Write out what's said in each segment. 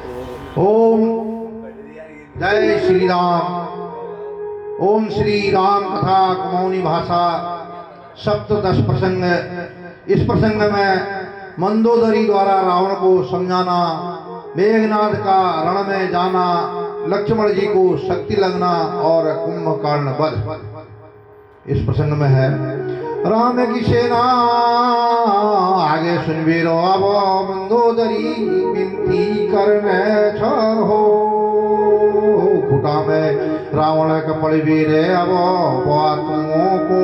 ओम जय श्री राम। ओम श्री राम कथा कुमौनी भाषा सप्तदश प्रसंग। इस प्रसंग में मंदोदरी द्वारा रावण को समझाना, मेघनाद का रण में जाना, लक्ष्मण जी को शक्ति लगना और कुंभकर्ण वध इस प्रसंग में है। राम की सेना आगे सुन वीरो अब मंदोदरी विनती करने छहो। खुटा में रावण कपड़ वीरे अब बातों को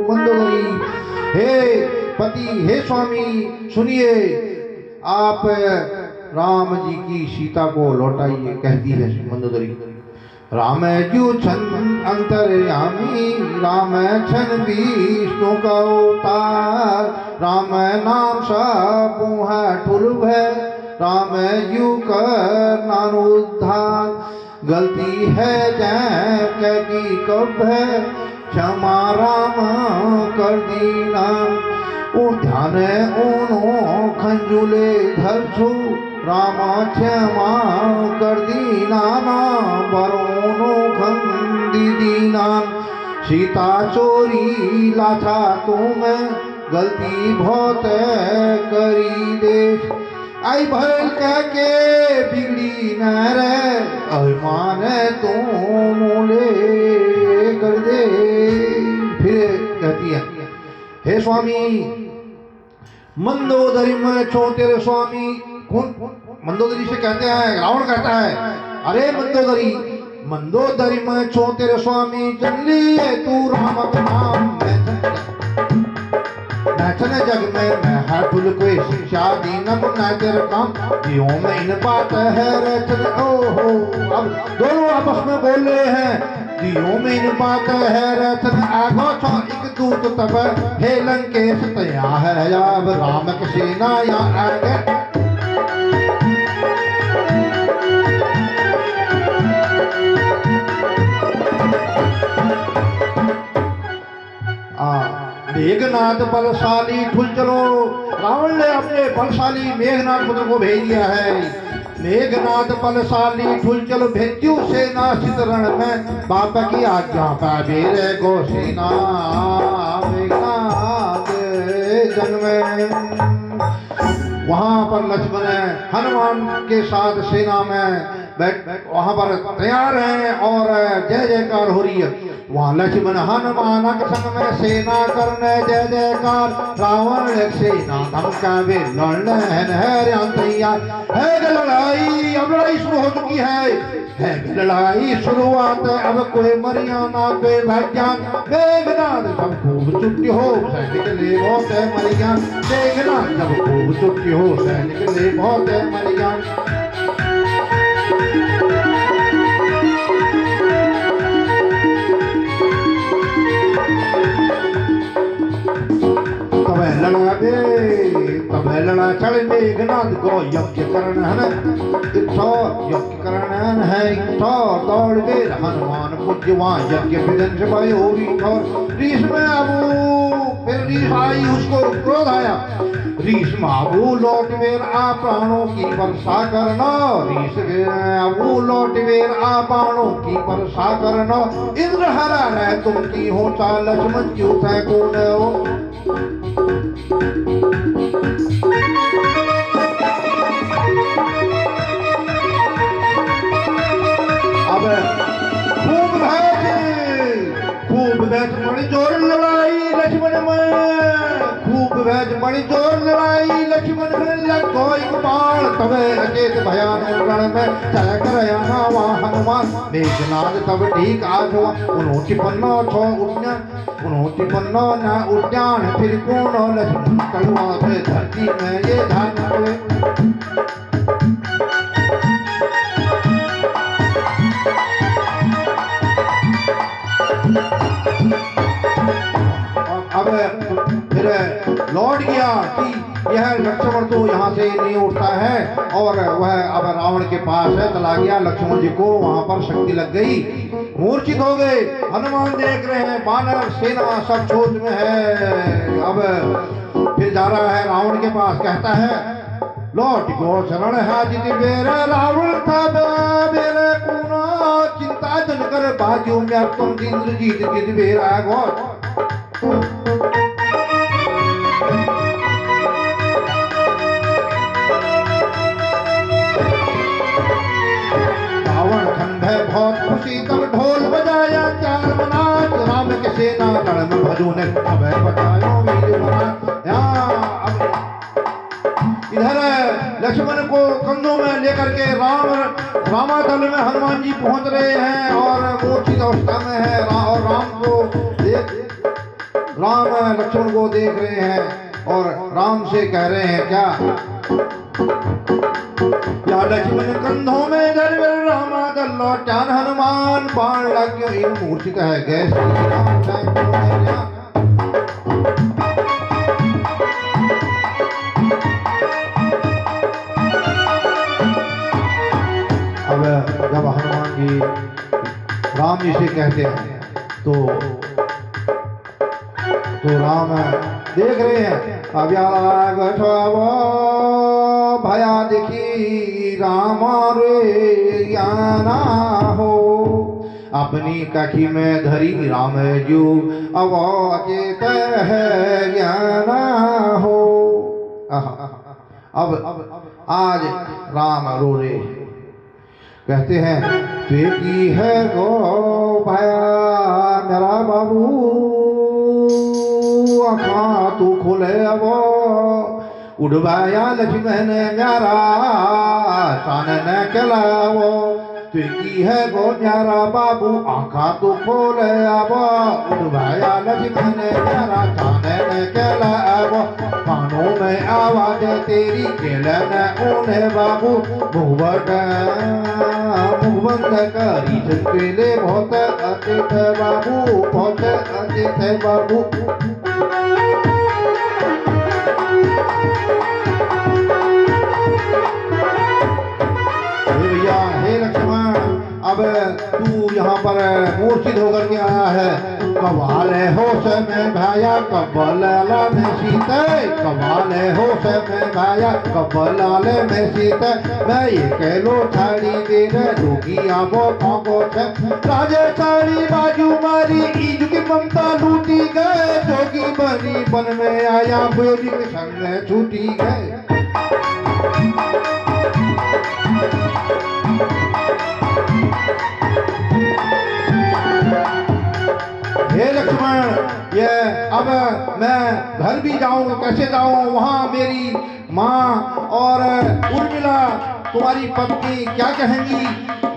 मंदोदरी, हे पति, हे स्वामी, सुनिए, आप राम जी की सीता को लौटाइए, कहती है मंदोदरी। राम जू छन अंतर्यामी, राम छन विष्णु का अवतार, राम नाम सबू है ठुल है, राम यू कर नानुद्धार। गलती है जय कहती कब है, क्षमा राम कर दीना। ध्यान उनो खंजुले धरछू, राम क्षमा कर दीना। बरोनो खंदी दीना, सीता चोरी लाथा तुम, गलती बहुत करी देश। आई भल कह के बिगड़ी न रे, अभिमान तू मूले कर दे। फिर कहती है, हे स्वामी, मंदोदरी में छो तेरे स्वामी। कौन? मंदोदरी से कहते हैं, रावण कहता है, अरे मंदोदरी, मंदोदरी में छो तेरे स्वामी, जन लिए तू राम का नाम। नचन जग में मैं है फुल कोई शिक्षा दीनम न तेरे काम, जियो में इन बात है रचन। ओहो, अब दोनों आपस में बोल रहे हैं, जियो में इन बात है रचन। आगो छो एक दूत तब हे लंकेश तया है, अब राम की सेना या आगे। मेघनाथ बलशाली ठुल चलो। रावण ने अपने बलशाली मेघनाथ पुत्र को भेज दिया है। मेघनाथ बलशाली ठुल चलो, भेजू सेना चितरण में, बाप की आज्ञा पावे रे गो सेना। मेघनाथ जन्म में वहां पर लक्ष्मण हनुमान के साथ सेना में वहां पर तैयार हैं और जय जयकार हो रही है। वहां लक्ष्मण हनुमान के संग में सेना करने जय जयकार। रावण सेना धमकावे लड़ने है लड़ाई। अब लड़ाई शुरू हो चुकी है लड़ाई शुरुआत। अब कोई मरिया ना कोई भाग्यान। मेघनाथ जब खूब चुट्टी हो सैनिक ले बहुत है मरियान। मेघनाथ जब खूब चुट्टी हो सैनिक ले बहुत है मरियान। तब लड़ा चढ़ मेघनाथ को यज्ञ करण है, यज्ञ करण है। दौड़ वीर हनुमान पूज्य वहाँ यज्ञ विदंश भाई हो रीस में आबू। फिर रीस आई, उसको क्रोध आया। रीस में आबू लौट वीर आ प्राणों की वर्षा करना। रीस आबू लौट वीर आ प्राणों की वर्षा करना। इंद्र हरा है तुम की हो चाल, लक्ष्मण क्यों थे कौन हो। अब खूब भैंस बड़ी जोर लड़ाई लक्ष्मण में। खूब भैंस बड़ी जोर लड़ाई लक्ष्मण में। लगो एक बाण तबे अचेत भयानक रण में चल कर आना वहाँ हनुमान। मेघनाथ तब ठीक आज हुआ 59 छो उद्यान। 59 न उद्यान फिर कौन लक्ष्मण कलवा से धरती में ये धान पड़े। अब फिर लौट गया कि यह लक्ष्मण तो यहाँ से नहीं उठता है और वह अब रावण के पास है। चला गया लक्ष्मण जी को वहां पर शक्ति लग गई, मूर्छित हो गए। हनुमान देख रहे हैं, बानर सेना सब सोच में है। अब फिर जा रहा है रावण के पास, कहता है लौट गो शरण हाजित मेरे रावण था मेरे पुना चिंता जन कर बाजू में तुम इंद्रजीत जित मेरा गो। रावण खंड है बहुत खुशी तब ढोल बजाया चार मनाच राम के सेना गण में भजो ने अब बतायो वीर मना। इधर लक्ष्मण को कंधों में लेकर के रामादल में हनुमान जी पहुंच रहे हैं और मूर्छित अवस्था में है और राम लक्ष्मण को देख रहे हैं और राम से कह रहे हैं क्या लक्ष्मण कंधों में धर रामादल लौटान हनुमान बाण लग इन मूर्छित है गैस। जब हनुमान जी राम जी से कहते हैं तो राम देख रहे हैं भया देखी राम रे ज्ञाना हो अपनी कखी में धरी राम जो अब अचेत है ज्ञाना हो। अब आज राम रो रहे कहते हैं की है गो भाया मेरा बाबू आँखा तू खोले अब उड़वाया लक्ष्मण मेरा चानन कलावो की है गो मेरा बाबू आँखा तू खोले अब उड़वाया लक्ष्मण मेरा चानन कलावो कानों में आवाज तेरी केलन उन्हें बाबू मुहबत करी चले बहुत अतिथ बाबू बहुत अतिथ बाबू। भैया हे लक्ष्मण अब तू यहाँ पर मूर्छित होकर के आया है कवाल होश में भाया कबलाल में सीते कवाल होश में भाया कबलाल में सीते मैं ये कहलो थाड़ी देर जोगी आबो पागो छे राजे थाड़ी बाजू मारी ईद की ममता लूटी गए जोगी बनी बन में आया बोली के संग छूटी गए। हे लक्ष्मण ये अब मैं घर भी जाऊं कैसे जाऊं वहां मेरी माँ और उर्मिला तुम्हारी पत्नी क्या कहेंगी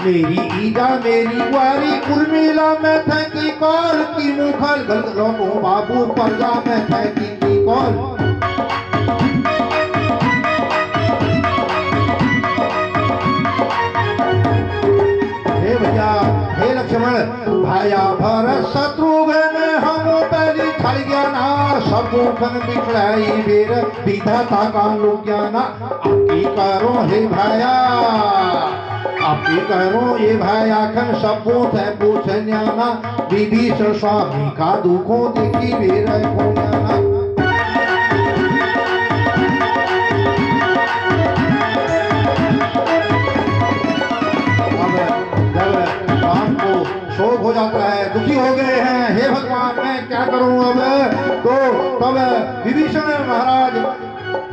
मेरी ईजा मेरी वारी उर्मिला में थकी कौल की मुखल गलत बाबू पर्दा में थकी कौल। हे भैया हे लक्ष्मण भाया भरत शत्रुघ्न हम पहली छल गया ना शत्रुघ्न बिछड़ाई वीर विधाता का लोग ज्ञाना आपकी करो हे भाया आपकी करो ये भाया खन सब पूछ ज्ञाना विभीषण स्वामी का दुखों देखी वीर को ज्ञाना। शोक हो जाता है दुखी हो गए हैं हे भगवान मैं क्या करूं अब तो तब विभीषण महाराज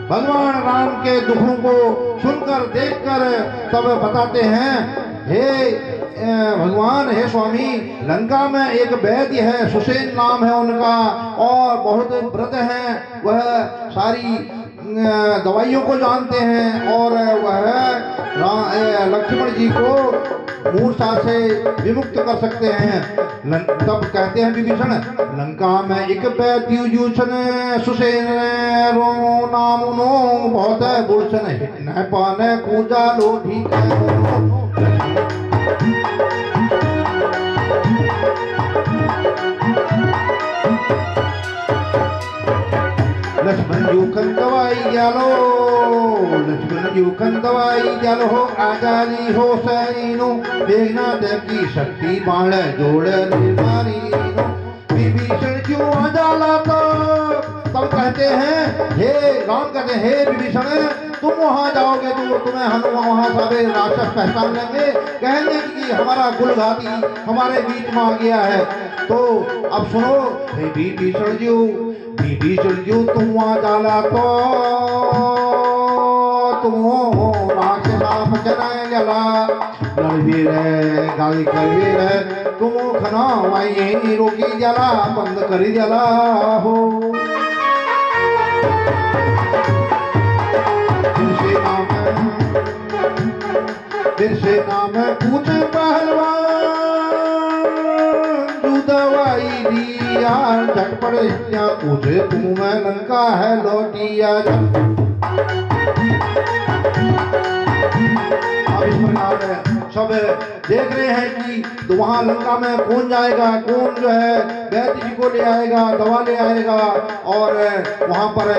भगवान राम के दुखों को सुनकर देखकर तब बताते हैं हे भगवान हे स्वामी लंका में एक वैद्य है सुसेन नाम है उनका और बहुत व्रत हैं वह सारी दवाइयों को जानते हैं और वह लक्ष्मण जी को मूर्छा से विमुक्त कर सकते हैं। तब कहते हैं विभीषण लंका में एक वैद्यूषण सुसेन रो नाम नो बहुत बुलसन न पाने पूजा लो ठीक है। लक्ष्मण जूखन दवाई जालो लक्ष्मण जूखन दवाई जालो हो आजारी हो सैनो देखना की शक्ति बाण जोड़ मारी विभीषण क्यों आजाला तो तब कह कहते हैं, हे राम कहते हैं, हे विभीषण तुम वहां जाओगे तो तुम्हें हनुमान वहां सारे राक्षस पहचान लेंगे, कहेंगे कि हमारा कुलघाती हमारे बीच में आ गया है। तो अब सुनो, हे विभीषण जी तुम वहां जाला तो तुम राक्षसा पचने जला लड़वी रहे गाली करवी रहे तुम खना वही रोकी जला बंद करी जला हो। फिर से नाम पूछ पहलवान जो दवाई दिया झटपट पूछे तुम्हें लंका है लौटिया। अब इस प्रकार सब देख रहे हैं कि तो वहां लंका में कौन जाएगा, कौन जो है वैद्य जी को ले आएगा, दवा ले आएगा, और वहां पर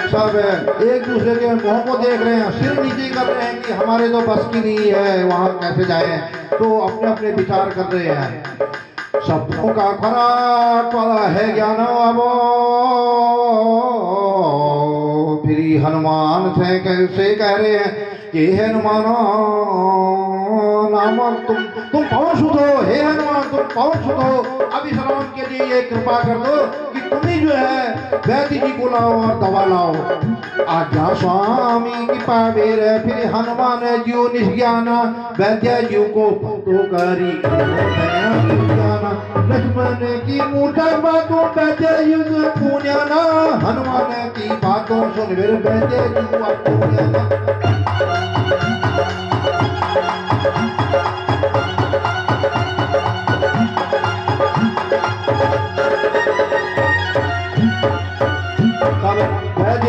सब एक दूसरे के मुंह को देख रहे हैं, सिर नीचे कर रहे हैं कि हमारे तो बस की नहीं है, वहां कैसे जाए। तो अपने अपने विचार कर रहे हैं। सबों का खराब है ज्ञान अब फिर हनुमान से कैसे कह रहे हैं कि हे हनुमान नामक तुम पवन सुत हो, हे हनुमान तुम पवन सुत हो, अब इस राम के लिए ये कृपा कर दो कि तुम ही जो है वैद्य जी को लाओ और दवा लाओ। आज्ञा स्वामी की पावेर फिर हनुमान जीव निष्ज्ञाना वैद्य जीव को तो करी लक्ष्मण की मूठा बातों वैद्य जीव पुण्याना हनुमान की बातों सुन फिर वैद्य जीव पुण्याना।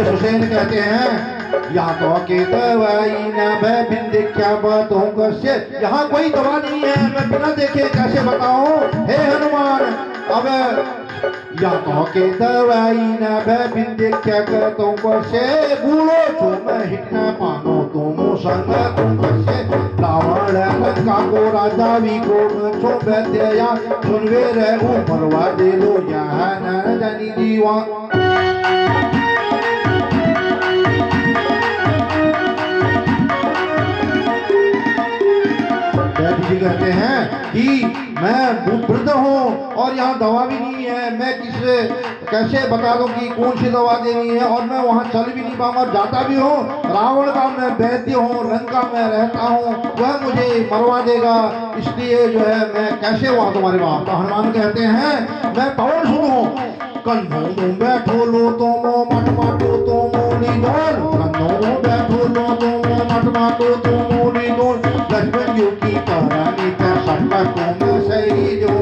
सुसेन कहते हैं यहाँ तो के दवाई न मैं बिन देखा बातों का से, यहाँ कोई दवा नहीं है, मैं बिना देखे कैसे बताऊं हे हनुमान। अब यहाँ तो के दवाई न मैं बिन देखा बातों का से बूढ़ो छो मैं हिटना पानो तुम संग तुम से रावण लंका को राजा भी को छो वैद्या सुनवे रहे मरवा दे लो यहाँ न जानी जीवा। जी कहते हैं कि मैं वृद्ध हूँ और यहाँ दवा भी नहीं है, मैं किसे कैसे बता दूं कि कौन सी दवा देनी है, और मैं वहाँ चल भी नहीं पाऊंगा, जाता भी हूँ रावण का मैं वैद्य हूँ, लंका में रहता हूँ, वह मुझे मरवा देगा, इसलिए जो है मैं कैसे वहाँ तुम्हारे वहाँ। तो हनुमान कहते हैं मैं पवन सुत हूँ, कंधों में बैठो लो तुम मट माटो तुम निधोल, कंधों में बैठो लो तुम मट माटो तुम निधोल, लक्ष्मण जी की कहानी पर सबका तुम सही जो।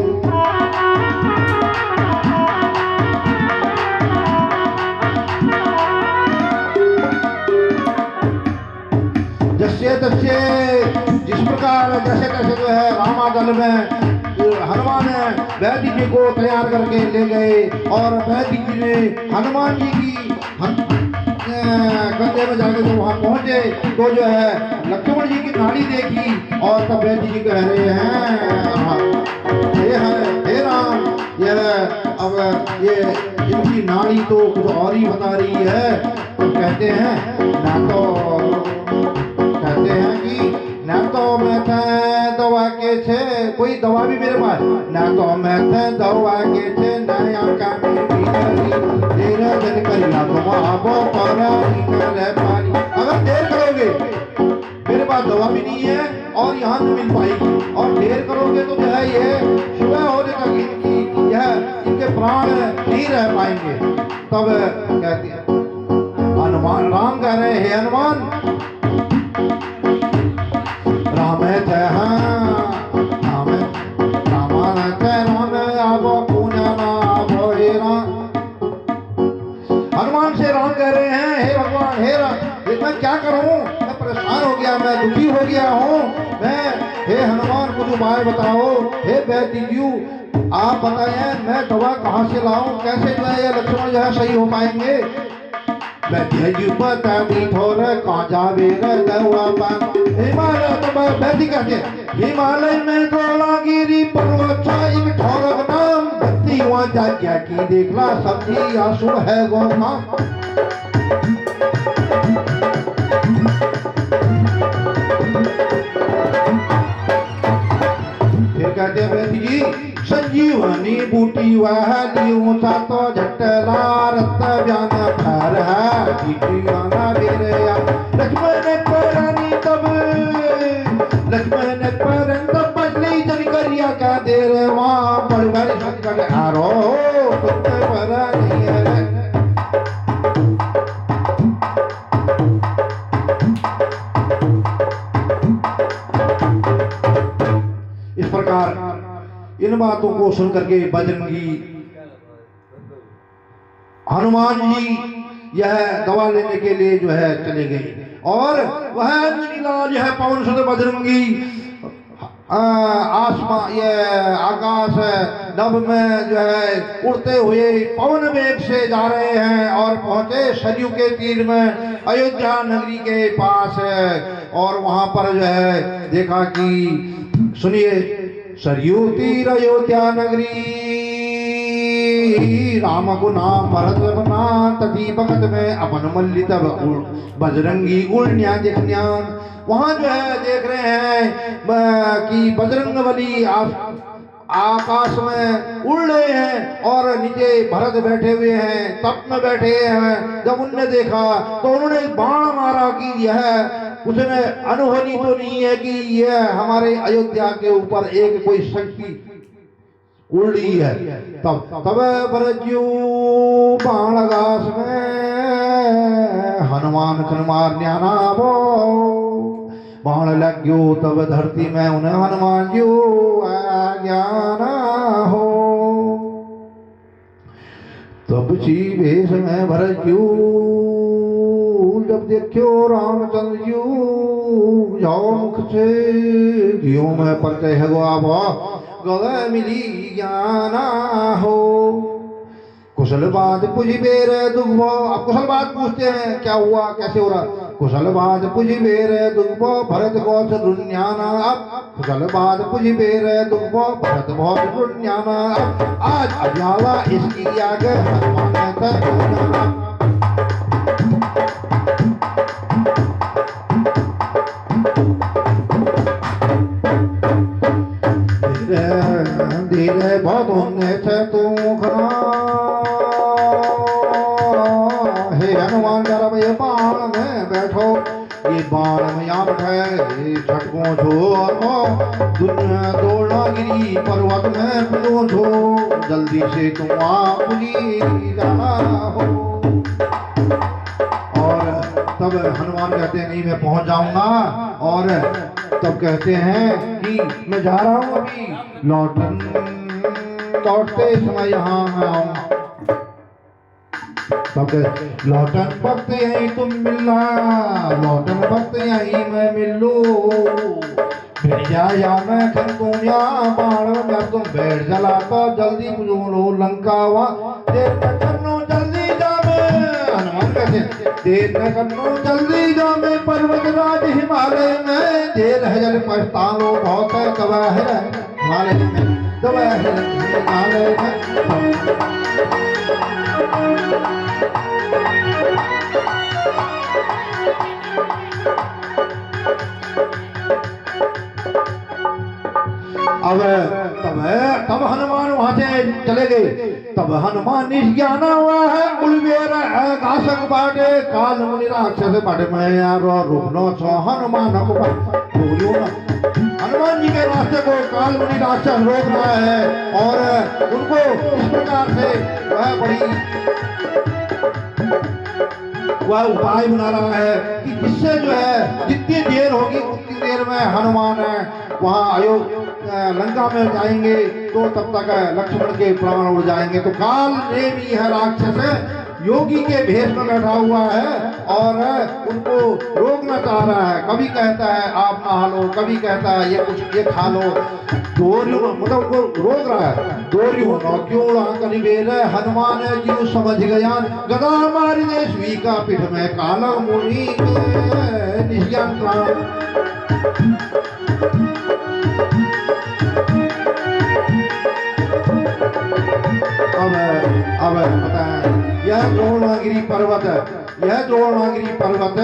जैसे तैसे जिस प्रकार जैसे तैसे जो है रामादल में हनुमान वैद्य जी को तैयार करके ले गए, और वैद्य जी ने हनुमान जी की कंधे में जाकर जब वहां पहुंचे तो जो है लक्ष्मण जी की नाड़ी देखी, और तब वैद्य जी कह रहे हैं हे राम अब ये इनकी नाड़ी तो कुछ और ही बता रही है। तो कहते हैं ना कि ना तो मैं दवा के छे कोई दवा भी मेरे पास ना तो मैं दवा के छे नया काम तेरा दिन करिया तुम आप पानी। अगर देर करोगे मेरे पास दवा भी नहीं है और यहाँ नहीं मिल पाएगी, और देर करोगे तो जो है ये सुबह होने तक इनके प्राण नहीं रह पाएंगे। तब कहती है हनुमान राम कह रहे हे हनुमान राम है हनुमान से राम कह रहे हैं हे भगवान हे राम मैं क्या करूं, मैं परेशान हो गया, मैं दुखी हो गया हूं, मैं हे हनुमान कुछ उपाय बताओ। हे वैद्य आप बताएं मैं दवा कहां से लाऊं, कैसे जो है ये लक्ष्मण जो है सही हो पाएंगे। वैद्य बता दी थोड़ा कहाँ जावे दवा पान हिमालय तो वैद्य कहते हिमालय में धौलागिरी पर्वत एक ठौरक नाम सब्जी वहाँ जा क्या की देखला सब्जी आंसू है गो माँ। फिर कहते हैं बेटी जी संजीवनी बूटी वह लियो सा तो झटला रत ब्यान फर है दीवाना मेरे लक्ष्मण परानी तब लक्ष्मण परन तब बदली जन करिया क्या दे रे वहाँ बड़ बड़े संकट हारो पुत्र परानी है। इस प्रकार इन बातों को सुन करके बजरंगी हनुमान जी यह दवा लेने के लिए जो है चले गए और वह नीलाज है पवन सुत बजरंगी आसमान ये आकाश नभ में जो है उड़ते हुए पवन वेग से जा रहे हैं और पहुंचे सरयू के तीर में अयोध्या नगरी के पास और वहां पर जो है देखा कि सुनिए सरयू तीर अयोध्या नगरी राम को नाम भरत बना तथी भगत में अपन मल्लित बजरंगी उड़न्या देखन्या। वहां जो है देख रहे हैं कि बजरंग बली आकाश में उड़ रहे हैं और नीचे भरत बैठे हुए हैं तप में बैठे हैं। जब उनने देखा तो उन्होंने बाण मारा कि यह उसने अनुभवी तो नहीं है कि यह हमारे अयोध्या के ऊपर एक कोई शक्ति उड़ रही है। तब बरजू बाणगास में हनुमान खन मार न्याना वो बाण लग गयो तब धरती में उन्हें हनुमान जी ज्ञान हो। तब सी भेष में भरजू जब देखो रामचंद्र जी जाओ मुख से जियो में परचय है गए मिली ज्ञान हो। कुशल बात पुजी बेर दुख भो। अब कुशल बात पूछते हैं क्या हुआ कैसे हो रहा। कुशल बात पुजी बेर दुख भो भरत गोच रुन्याना। अब कुशल बात पुजी बेर दुख भो भरत गोच रुन्याना। आज अज्ञाला इसकी आगे हनुमान था। धीरे बधुने से तू हे हनुमान जरा ये बाण में बैठो ये बाण में यहाँ बैठे छटकों छो दुनिया दौड़ा गिरी पर्वत में पुलो छो जल्दी से तुम आप जाना हो। और तब हनुमान कहते हैं नहीं मैं पहुंच जाऊंगा। और तब कहते हैं कि मैं जा रहा हूं अभी लौटते समय यहाँ आऊंगा। तब लौटन वक्त यही तुम मिलना लौटन वक्त यही मैं मिलू या मैं खंतूया बाण जब तुम बैठ जला तो जल्दी बुझो लंका वा देर न करनो जल्दी जामे। हनुमान कहते देर न करनो जल्दी जामे पर्वत राज हिमालय में देर है जल पछतानो बहुत गवाह है हिमालय में गवाह है हिमालय में। अब तब हनुमान वहां से चले गए। तब हनुमान निज्ञाना हुआ है उलवेर घासक बाटे काल मुनि राक्षस बाटे में यार रुकनो छो हनुमान को हनुमान जी के रास्ते को काल मुनि राक्षस रोक रहा है और उनको इस प्रकार से वह बड़ी वह उपाय बना रहा है कि जिससे जो है जितनी देर होगी उतनी देर में हनुमान वहाँ लंका में जाएंगे तो तब तक लक्ष्मण के प्राण उड़ जाएंगे। तो काल नेमी है राक्षस योगी के भेष में बैठा हुआ है और उनको रोकना चाह रहा है। कभी कहता है आप नहा लो कभी कहता है ये कुछ ये खा लो मतलब उनको रोक रहा है। दोरियो क्यों कनिबेर हनुमान जी समझ गया गदा मारी देश का पीठ में काला मुनि निज्ञान यह द्रोणागिरी पर्वत है, यह द्रोणागिरी पर्वत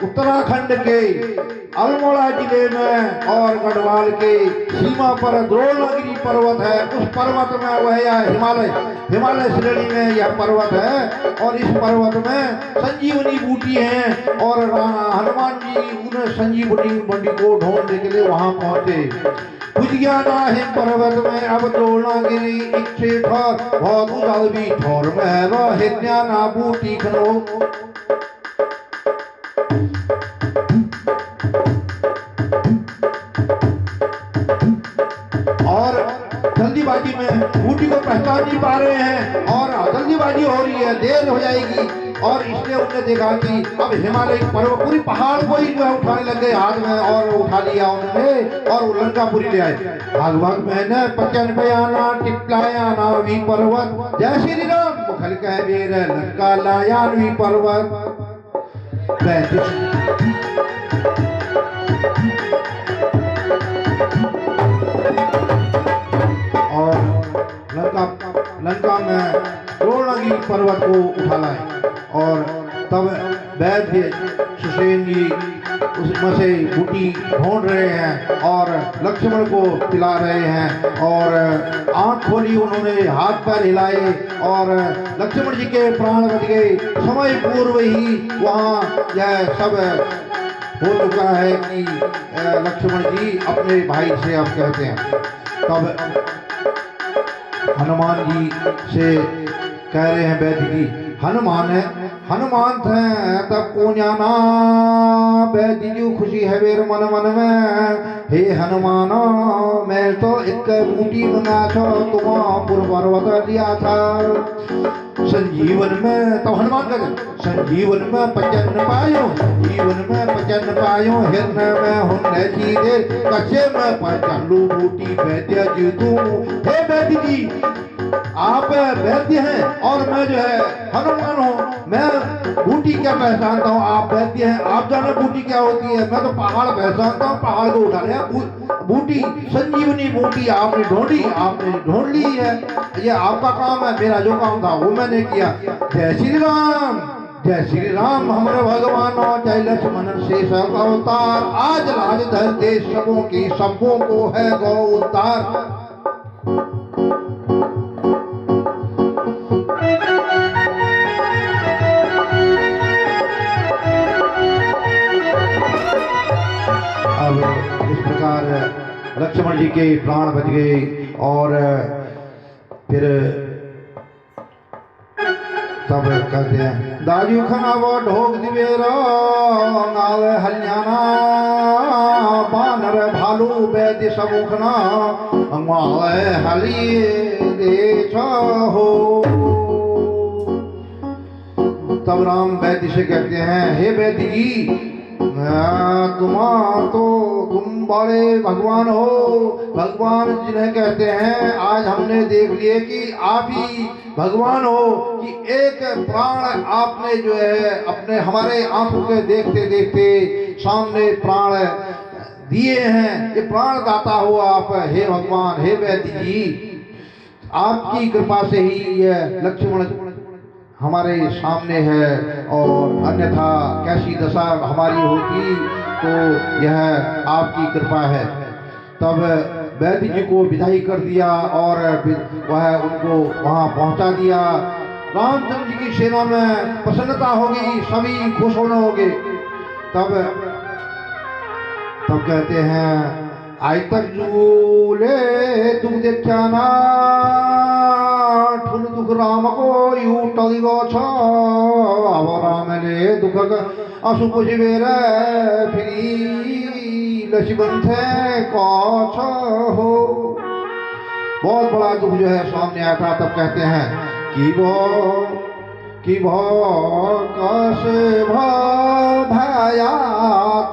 उत्तराखंड के अल्मोड़ा जिले में और गढ़वाल के सीमा पर द्रोणागिरी पर्वत है। उस पर्वत में वह यह हिमालय श्रेणी में यह पर्वत है और इस पर्वत में संजीवनी बूटी है और हनुमान जी उन संजीवनी बूटी को ढूंढने के लिए वहां पहुंचे। बुझियाना है पर्वत में अब द्रोणागिरी इच्छे ठोर बहुत उदाल भी ठोर में है वह हिज्ञाना बूटी खनो। और जल्दीबाजी में बूटी को पहचान नहीं पा रहे हैं और जल्दीबाजी हो रही है, देर हो जाएगी और इसलिए उन्होंने देखा कि अब हिमालय पर्वत पूरी पहाड़ को ही जो है उठाने लगे हाथ में और उठा लिया उन्होंने और वो लंकापुरी ले आए। भागवत में न पचन बयाना टिपलायाना वी पर्वत जय श्री राम मुखल कह वीर लंका लायान वी पर्वत। और लंका में द्रोणागिरी पर्वत को उठा लाए और तब वैद्य सुसेन जी उसमें से बूटी ढूंढ रहे हैं और लक्ष्मण को पिला रहे हैं और आंख खोली उन्होंने, हाथ पैर हिलाए और लक्ष्मण जी के प्राण बच गए। समय पूर्व ही वहाँ यह सब हो चुका है कि लक्ष्मण जी अपने भाई से अब कहते हैं। तब हनुमान जी से कह रहे हैं वैद्य जी हनुमान थे तब को जाना वैद्य जी खुशी है मेरे मन में। हे हनुमान मैं तो एक बूटी मंगा छो तुम पर्वत दिया था संजीवन में। तो हनुमान कहते संजीवन में पचन पायो, जीवन में पचन पायो हिरन में हुन्ने चीजे कच्चे में पचलू बूटी वैद्य जी तू। हे वैद्य जी आप वैद्य हैं और मैं जो है हनुमान हूँ, मैं बूटी क्या पहचानता हूँ, आप वैद्य हैं, आप जाने बूटी क्या होती है। मैं तो पहाड़ पहचानता हूँ, पहाड़ को उठा लिया बूटी संजीवनी बूटी आपने ढूंढी, आपने ढूंढ ली है, ये आपका काम है, मेरा जो काम था वो मैंने किया। जय श्री राम जय श्री राम हमारे भगवान जय लक्ष्मण शेष अवतार आज लाज धर दे सबों की सबों को है गौ उद्धार। इस प्रकार लक्ष्मण जी के प्राण बच गए और फिर तब कहते हैं दाजू खाना वो ढोक दिवेरा नाव हल्याना बानर भालू वैद्य समुखना मावे हलिए देश हो। तब राम वैद्य से कहते हैं हे वैद्य जी तुम बड़े भगवान हो, भगवान जिन्हें कहते हैं आज हमने देख लिए कि आप ही भगवान हो कि एक प्राण आपने जो है अपने हमारे आंखों के देखते देखते सामने प्राण दिए हैं। ये प्राण दाता हो आप हे भगवान हे वैद्य जी, आपकी कृपा से ही यह लक्ष्मण हमारे सामने है और अन्यथा कैसी दशा हमारी होती तो यह आपकी कृपा है। तब वैद्य जी को विदाई कर दिया और वह उनको वहां पहुंचा दिया। रामचंद्र जी की सेना में प्रसन्नता होगी, सभी खुश होने होंगे। तब कहते हैं आज तक झूले तुम देखा ना ठुल दुख राम को यू टली गो छो अब राम ले दुख असु पुछबे रे फिरी लक्ष्मण थे कौछ हो। बहुत बड़ा दुख जो है सामने आया था। तब कहते हैं कि भो कस भाया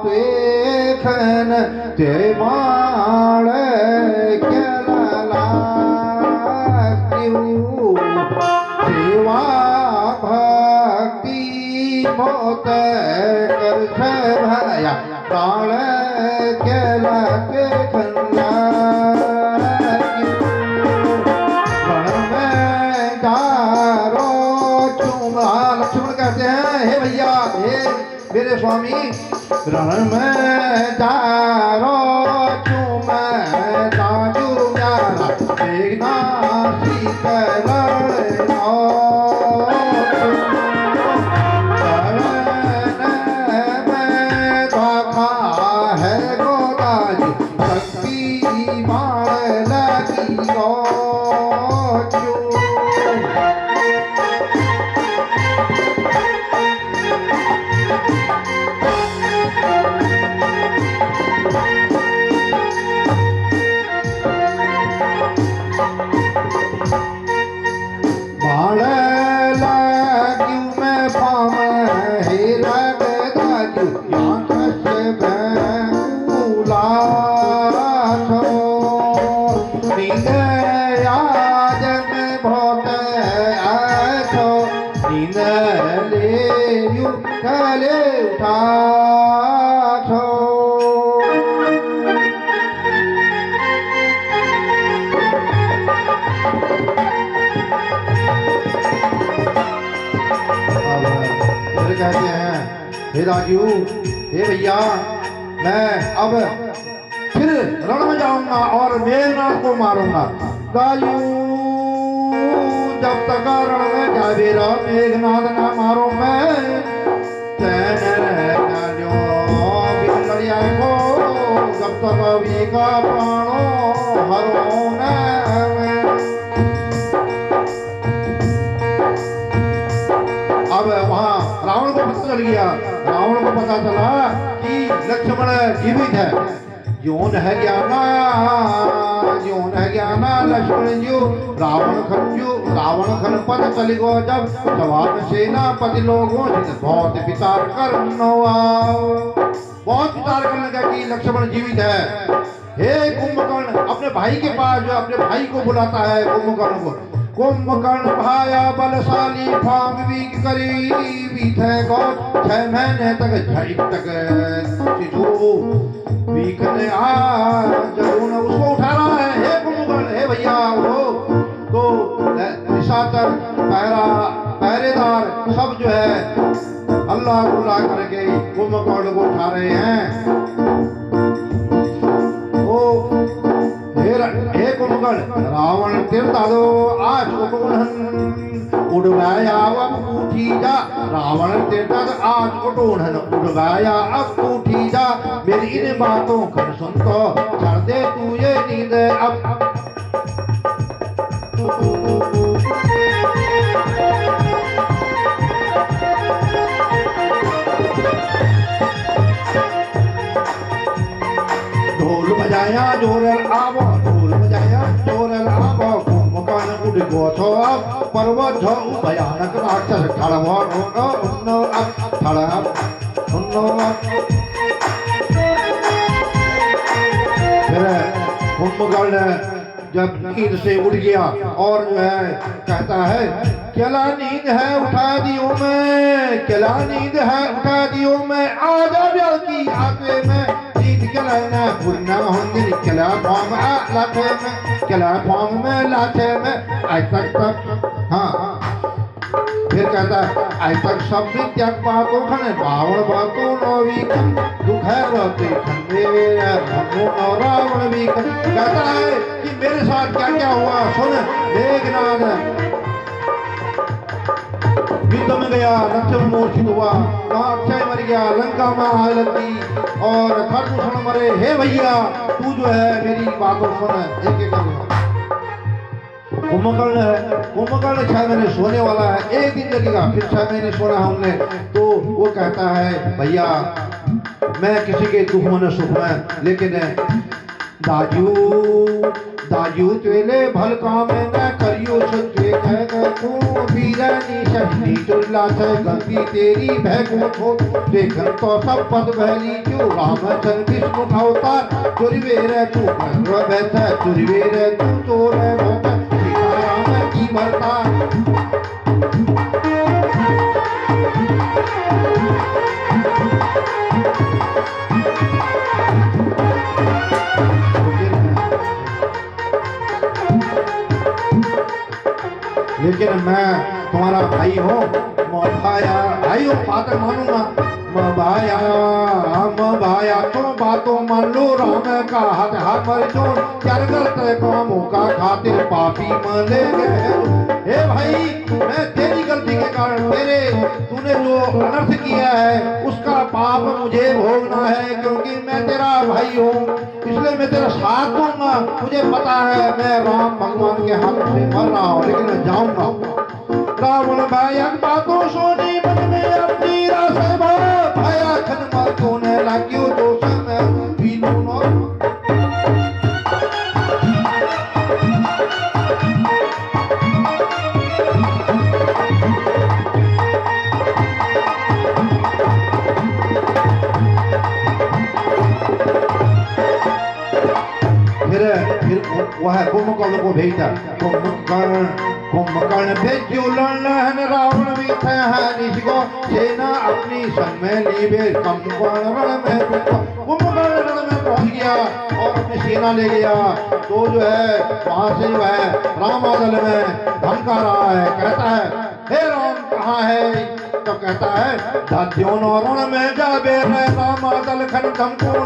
तेखन ते माण केला सेवा भक्ति मोत कर भया प्राण केला के खन्ना रण में गारो चुम स्वामी रण में जारो चूम दाजू प्यारा देखना शीतल कहते हैं हे राजू, हे भैया, मैं अब फिर रण में जाऊंगा और मेघनाथ को मारूंगा। राजू जब तक रण में जावेरा मेघनाथ ना मारो मैं को जब तक अभी का प्राणो हरो न। अब वहां रावण को पता चल गया, रावण को पता चला कि लक्ष्मण जीवित है। जोन है ज्ञाना लक्ष्मण जी रावण खन पद चल गो जब जवान सेनापति लोगों बहुत विचार कर बहुत विचार करने का कि लक्ष्मण जीवित है। हे कुंभकर्ण अपने भाई के पास जो अपने भाई को बुलाता है कुंभकर्ण को। कुंभकर्ण भाया बलशाली फाम वीक करीबी थे गो 6 महीने तक झड़िक तक शिशु वीक ने जरूर उसको उठा रहा है। हे कुंभकर्ण, हे भैया वो तो निशाचर पहरेदार सब जो है अल्लाह अल्लाह करके कुंभकर्ण को उठा रहे हैं। ओ हे कुंभकर्ण, रावण तिरता दो आज उड़वाया अब उठी जा। रावण तिरता आज उठोनन उड़वाया अब उठी जा। मेरी इन बातों कर सुन तो छड़ दे तू ये नींद अब। ढोल बजाया जोरल आवो, ढोल बजाया जोरल आवो। कुंभकर्ण उड़ गो छो अब पर्वत छो भयानक राक्षस खड़वा उन्नो अब खड़ा उन्नो अब। फिर कुंभकर्ण जब नींद से उड़ गया और जो है कहता है क्या नींद है उठा दियो मैं, क्या नींद है उठा दियो मैं। आजा ब्याह की आते में ना पुन्ना होंगे निकला फॉर्म लाते में, कला फॉर्म में लाते में आज तक हाँ। फिर कहता है आज तक सब त्याग बातों खने रावण बातों नवी दुख है रहते खंडे रावण भी कहता है कि मेरे साथ क्या क्या हुआ सुन। मेघनाथ युद्ध में गया, लक्ष्मण मूर्छित हुआ, अक्षय मर गया, लंका में आग लगी और खरदूषण मरे। हे भैया तू जो है मेरी बातों सुन एक एक कुंभकर्ण है, कुंभकर्ण 6 महीने सोने वाला है, एक दिन लगेगा फिर 6 महीने सोना है हमने। तो वो कहता है भैया मैं किसी के दुख में सुख में, लेकिन दाजू तेले भल काम न करियो सच्चे कह को बीरानी शक्ति चुल्ला से गंदी तेरी भय को देखन तो सब पद बहली जो रामचंद्र विष्णु अवतार चुरवेर तू बैठा चुरवेर तू चोर सीताराम की भरता। लेकिन मैं तुम्हारा भाई हूँ, भाई हूँ, बात मानूंगा। भाया तो बातों मान लो राम का हाथ हमर जो चार करते कामों का खातिर पापी मले गए। हे भाई, मैं तेरी गलती के कारण तूने जो अनर्थ किया है उसका पाप मुझे भोगना है, क्योंकि मैं तेरा भाई हूँ, इसलिए मैं तेरा साथ दूंगा। मुझे पता है मैं राम भगवान के हाथ से मर रहा हूँ, लेकिन मैं जाऊंगा। रावण भाई बातों सोनी मन में अपनी रासे भाया खन तूने लाग्यो तो समय भी दोनों। फिर वह कुंभकर्ण को भेजा। कुंभकर्ण भेजो लड़न रावण भी थे निष्को सेना अपनी संग में लीबे। कुंभकर्ण रण में पहुंच गया और अपनी सेना ले गया। तो जो है वहां से जो है रामादल में धमका रहा है, कहता है हे राम कहाँ है? तो कहता है दाद्यों रण में जाबे रे रामादल खन धमको न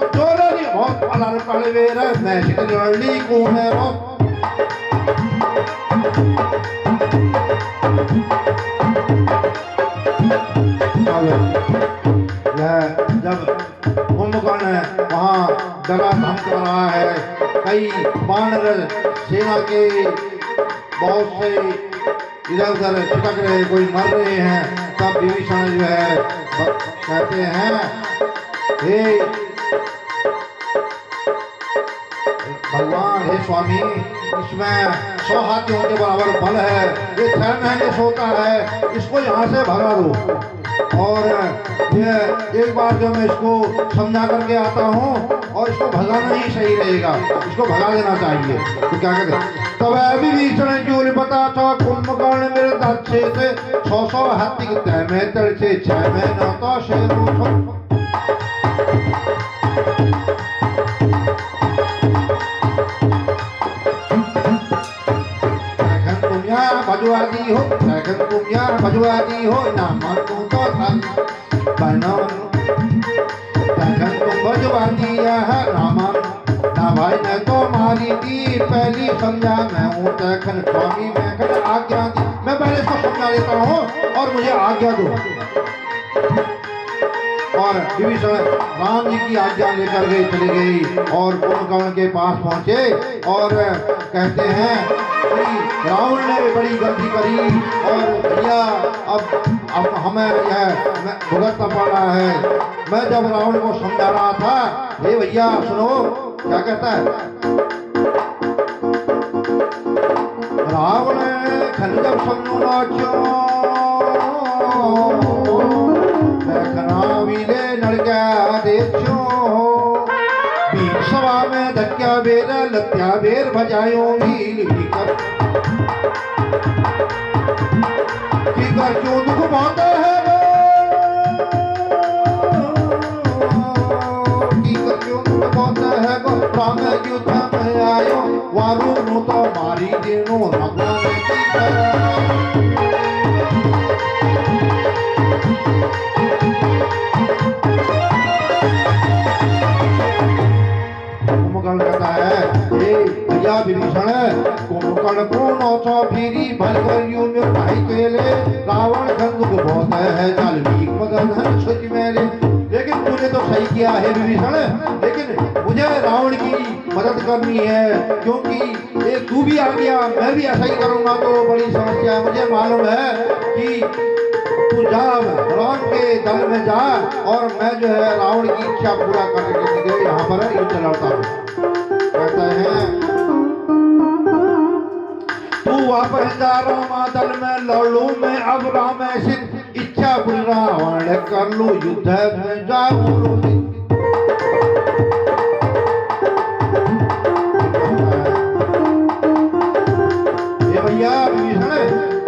चोरनी बहुत अलर पड़वे रे मैं लड़ली को है रो। जब कुंभकर्ण वहाँ जगह धमक रहा है, कई वानर सेना के बहुत से इधर उधर छिटक रहे, कोई मर रहे हैं, तब विभीषण जो है कहते हैं हे भगवान, हे स्वामी, इसमें 100 हाथियों के बराबर बल है, ये 6 महीने सोता है, इसको यहाँ से भगा दो। और ये एक बार जो मैं इसको समझा करके आता हूँ और इसको भगाना ही सही रहेगा, इसको भगा देना चाहिए। तो क्या कहते तब विभीषण जो बता था कुंभकर्ण मेरे अच्छे से 100 हाथी तय में तड़ से 6 महीना तो शेर भजवादी हो, तुम यार भजवादी हो ना मन तुम तो तुम भजवादी है रामन ना भाई ने तो मारी थी पहली समझा मैं हूँ तखन स्वामी मैं कर आज्ञा दी। मैं पहले इसको समझा देता हूँ और मुझे आज्ञा दो। और विभीषण राम जी की आज्ञा लेकर गए चले गई और कुंभकर्ण के पास पहुंचे और कहते हैं रावण ने बड़ी गलती करी और भैया अब हमें यह भुगतना पड़ रहा है। मैं जब रावण को समझा रहा था, हे भैया सुनो क्या कहता है रावण खन जब समझो नाचो विले नड़का देखो बीच सभा में धक्या बेर लत्या बेर बजायो वील कर क्यों दुख बहुत है क्यों दुख बहुत है राम युद्ध में आयो वारू नो तो मारी देनो भगवान की कहता है भैया विभीषण कुंभकर्ण कौन औसा फिरी भलकर यू में भाई केले रावण खंड को बहुत है जालवीक मदन हन सोच मेरे। लेकिन तूने तो सही किया है विभीषण, लेकिन मुझे रावण की मदद करनी है, क्योंकि एक तू भी आ गया मैं भी ऐसा ही करूंगा तो बड़ी समस्या है। मुझे मालूम है कि तू जा राम के दल में जा और मैं जो है रावण की इच्छा पूरा करने के लिए यहाँ पर युद्ध लड़ता हूँ। कहता है तू वापस जा रामा दल में लड़ू मैं अब राम ऐसी इच्छा पूरी रावण कर लू युद्ध में जाऊं। भैया विभीषण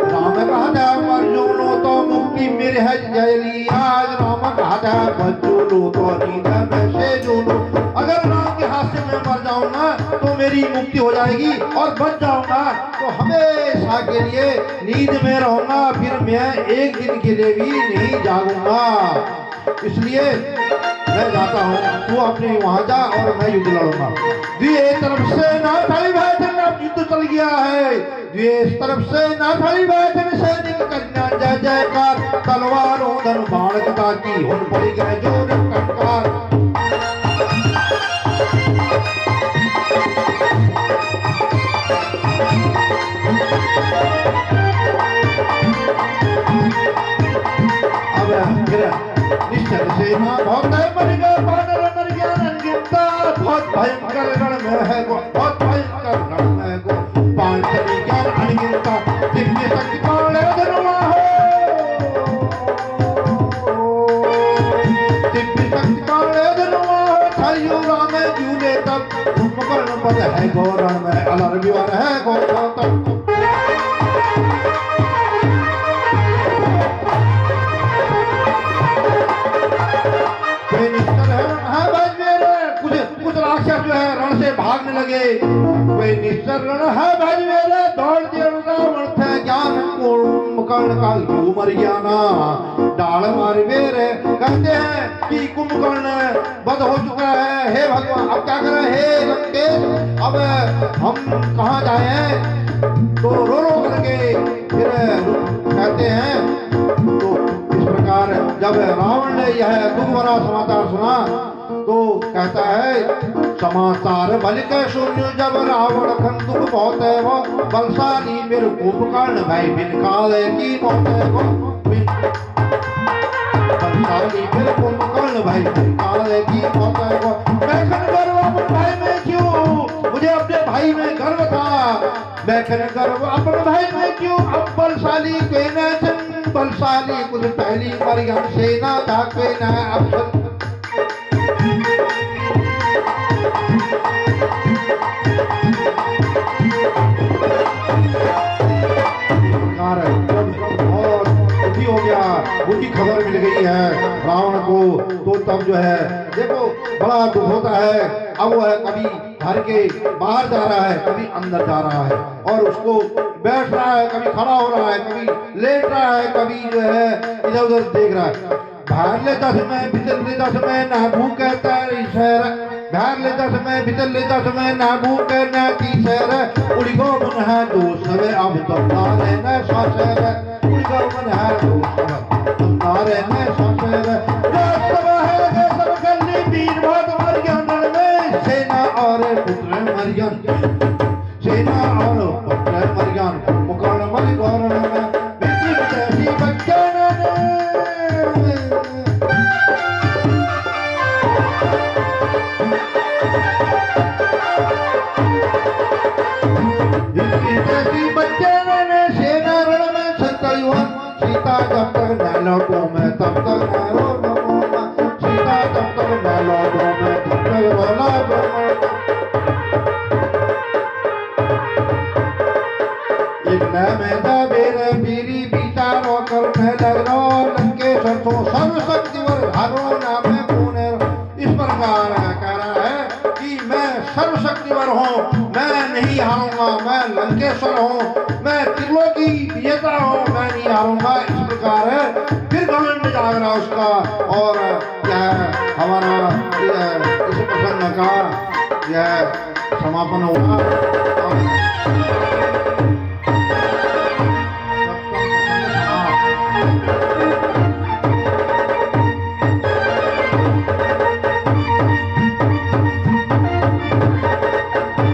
राम कहा था मरजूनो तो मुक्ति मेरे है जयली आज राम कहा था बचूलो तो नींद में से जूलो। अगर राम के हाथ से मैं मर जाऊंगा तो मेरी मुक्ति हो जाएगी और बच जाऊंगा तो हमेशा के लिए नींद में रहूंगा, फिर मैं एक दिन के लिए भी नहीं जागूंगा। इसलिए मैं जाता हूँ, तू अपने वहां जा और मैं युद्ध लड़ूंगा। द्वे तरफ से ना थाली बैठन, अब युद्ध चल गया है। द्वे तरफ से ना थाली बैठन, सैनिक कन्या जय जयकार, तलवारों धन बाण कटा की हुन पड़ी गए जोर टंकार। निश्चल सेना बहुत मर गए, बानर मर गया अनगिनता, बहुत भयंकर रण में है गो, बहुत भयंकर रण में गो, पांचवी ज्ञान अनगिनता, दिव्य शक्ति काल धनुआ हो, दिव्य शक्ति काल धनुआ हो, छायु राम जूले तब, कुंभकर्ण पद है गो रण में, अलर विवर है गो तब। जो है रण से भागने लगे, कोई निश्चर रण है भाई मेरे, दौड़ दिया रावण थे ज्ञान, कुंभकर्ण का क्यों मर गया ना, डाल मार मेरे। कहते हैं कि कुंभकर्ण बद हो चुका है, हे भगवान अब क्या करें, हे लंकेश अब हम कहाँ जाए। तो रो रो करके फिर कहते हैं, तो इस प्रकार जब रावण ने यह दुख भरा समाचार सुना तो कहता है, समाचार बल के शून्य जब रावण खंडुक बहुत है वो, बलशाली मेरे कुंभकर्ण भाई बिन काले की मौत है वो, बलशाली मेरे कुंभकर्ण भाई बिन काले की मौत है वो। मैं गर्व अपने भाई में क्यों, मुझे अपने भाई में गर्व था, मैं गर्व अपने भाई में क्यों, अब बलशाली कोई न, बलशाली कुछ पहली मरियम सेना था कोई न अब। हो गया, बुरी खबर मिल गई है रावण को, तो तब जो है देखो बड़ा दुख होता है। अब वह कभी घर के बाहर जा रहा है, कभी अंदर जा रहा है, और उसको बैठ रहा है, कभी खड़ा हो रहा है, कभी लेट रहा है, कभी जो है इधर उधर देख रहा है। बाहर ले दस में भीतर ले दस में ना भूख शहर, बाहर ले दस में भीतर ले दस में ना भूख न की शहर, उड़ी गो मन है दोस्त अब तो नारे न शहर, उड़ी गो मन है दोस्त नारे न शहर। है सब गली वीर बहुत मर गया नर में, सेना और पुत्र मरियन, सेना और पुत्र मरियन, मुकर्ण मर गौरण में बेटी जैसी बच्चन जब तक न लौटूं मैं तब तक न लौटूं, सीता जब तक न लौटूं मैं तब तक न लौटूं। एक न में दबेरे पीरी विचारों करने लगनो, लंकेश्वर तो सर्वशक्तिवर धारो ना मैं पुणे। इस प्रकार कह रहा है कि मैं सर्वशक्तिवर हूँ, मैं नहीं हारूंगा, मैं लंकेश्वर हूँ, मैं त्रिलोकी विजेता हूँ, मैं नहीं हारूंगा। इस प्रकार है फिर घमंड जाग रहा उसका, और यह हमारा इस प्रसंग का यह समापन हुआ।